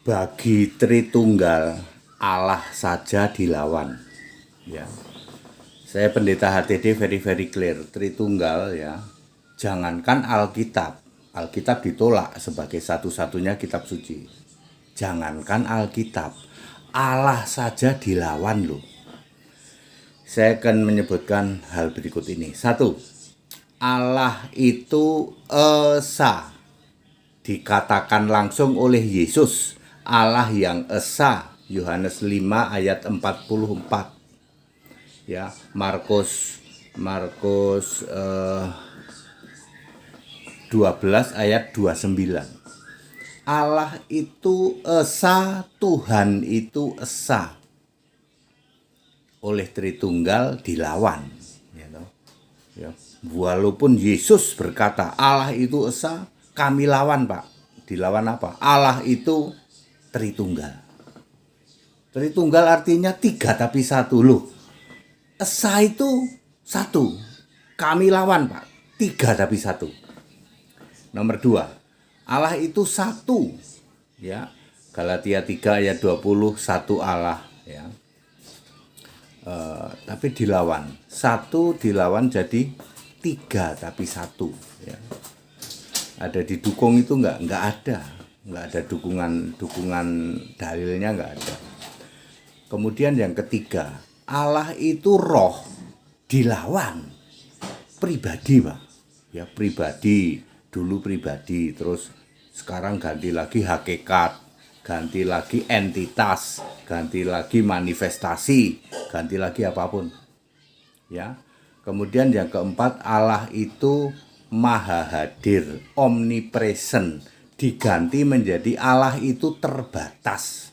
Bagi Tritunggal, Allah saja dilawan. Ya, saya pendeta HTD very clear. Tritunggal ya, jangankan Alkitab, Alkitab ditolak sebagai satu-satunya kitab suci. Jangankan Alkitab, Allah saja dilawan loh. Saya akan menyebutkan hal berikut ini. 1. Allah itu esa. Dikatakan langsung oleh Yesus, Allah yang esa, Yohanes 5 ayat 44. Ya, Markus 12 ayat 29. Allah itu esa, Tuhan itu esa. Oleh Tritunggal dilawan, ya. Walaupun Yesus berkata Allah itu esa, kami lawan, Pak. Dilawan apa? Allah itu Tritunggal. Tritunggal artinya 3 tapi 1 loh. Esa itu 1. Kami lawan, Pak. 3 tapi 1. Nomor 2. Allah itu 1. Ya. Galatia 3 ayat 20, 1 Allah, ya. Tapi dilawan. 1 dilawan jadi 3 tapi 1, ya. Ada didukung itu enggak ada dukungan dalilnya, enggak ada. Kemudian yang ketiga, Allah itu roh, dilawan pribadi, Pak. Ya, pribadi, dulu pribadi, terus sekarang ganti lagi hakikat, ganti lagi entitas, ganti lagi manifestasi, ganti lagi apapun. Ya. Kemudian yang keempat, Allah itu maha hadir, omnipresent, diganti menjadi Allah itu terbatas.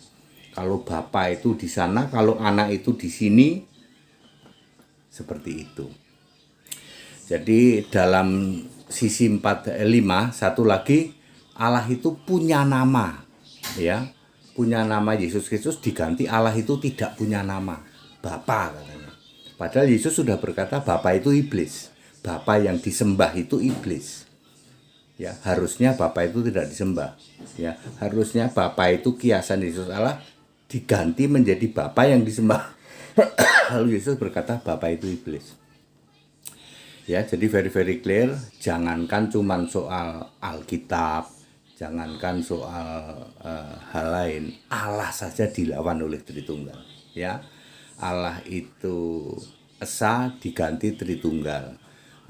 Kalau Bapa itu di sana, kalau anak itu di sini, seperti itu. Jadi dalam sisi 4, 5, satu lagi, Allah itu punya nama, ya, punya nama. Yesus Kristus diganti Allah itu tidak punya nama, Bapa katanya. Padahal Yesus sudah berkata Bapa itu iblis. Bapa yang disembah itu iblis. Ya, harusnya Bapa itu tidak disembah. Ya, harusnya Bapa itu kiasan Yesus Allah, diganti menjadi Bapa yang disembah. Lalu Yesus berkata Bapa itu iblis. Ya, jadi very clear. Jangankan cuman soal Alkitab, jangankan soal hal lain, Allah saja dilawan oleh Tritunggal. Ya, Allah itu esa diganti Tritunggal.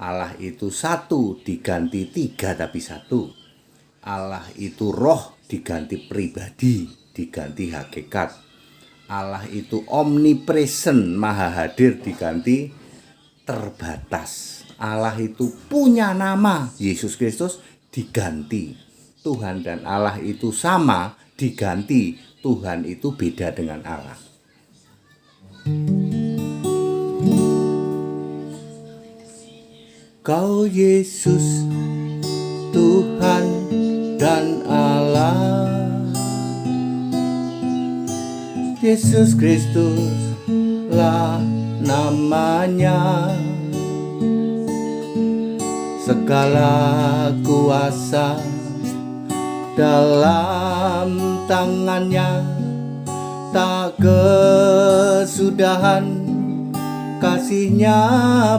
Allah itu 1 diganti 3 tapi 1. Allah itu roh diganti pribadi, diganti hakikat. Allah itu omnipresent, maha hadir, diganti terbatas. Allah itu punya nama, Yesus Kristus, diganti Tuhan dan Allah itu sama, diganti Tuhan itu beda dengan Allah. Kau Yesus, Tuhan dan Allah. Yesus Kristus lah namanya. Segala kuasa dalam tangannya, tak kesudahan kasihnya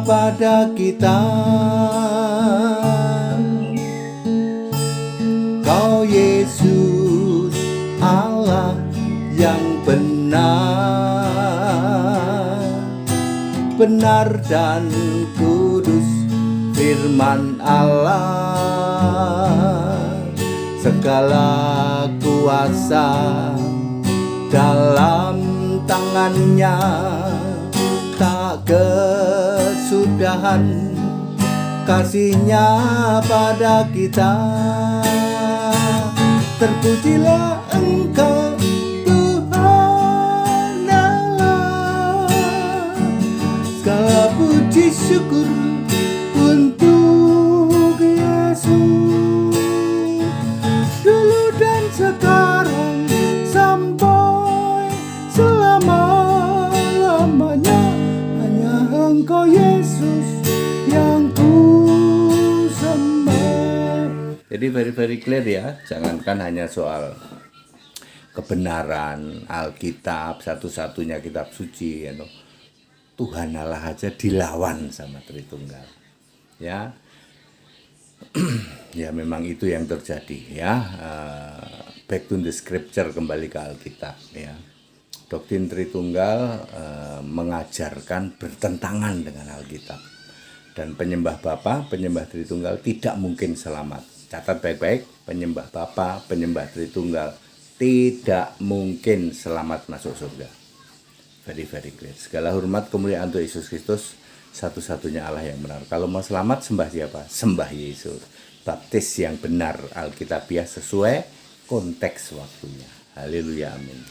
pada kita. Kau Yesus, Allah yang benar dan kudus, firman Allah. Segala kuasa dalam tangannya, tak kesudahan kasihnya pada kita. Terpujilah Engkau Tuhan Allah, segala puji syukur untuk Yesus, dulu dan sekarang sampai selama-lamanya. Hanya Engkau Yesus yang ku sembah. Jadi very clear ya, jangankan hanya soal kebenaran, Alkitab, satu-satunya kitab suci, Tuhan Allah aja dilawan sama Tritunggal. Ya, ya memang itu yang terjadi ya. Back to the scripture, kembali ke Alkitab ya. Doktrin Tritunggal mengajarkan bertentangan dengan Alkitab. Dan penyembah Bapa, penyembah Tritunggal tidak mungkin selamat. Catat baik-baik, penyembah Bapa, penyembah Tritunggal tidak mungkin selamat masuk surga. Very very clear. Segala hormat kemuliaan untuk Yesus Kristus, satu-satunya Allah yang benar. Kalau mau selamat, sembah siapa? Sembah Yesus. Baptis yang benar, Alkitabiah sesuai konteks waktunya. Haleluya, amin.